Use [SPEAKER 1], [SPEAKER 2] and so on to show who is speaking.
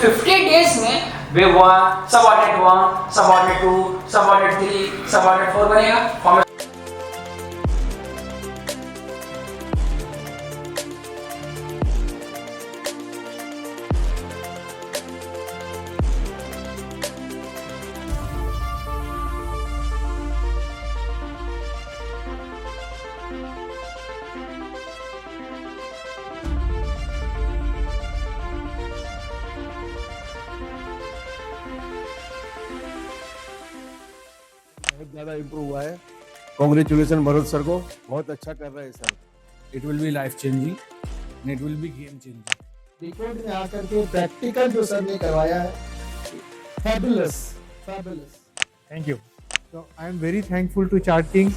[SPEAKER 1] 50 days में wave 1, subordinate 1, subordinate 2, subordinate 3, subordinate 4 बनेगा।
[SPEAKER 2] बहुत ज़्यादा इम्प्रूव हुआ है। कॉन्ग्रेचुलेसन भरत सर को, बहुत अच्छा कर रहे हैं sir.
[SPEAKER 3] It will be life changing and it will be game changing.
[SPEAKER 4] Decode में आकर के प्रैक्टिकल जो सर ने करवाया है, fabulous, fabulous.
[SPEAKER 5] Thank you. So I am very thankful to Chartkingz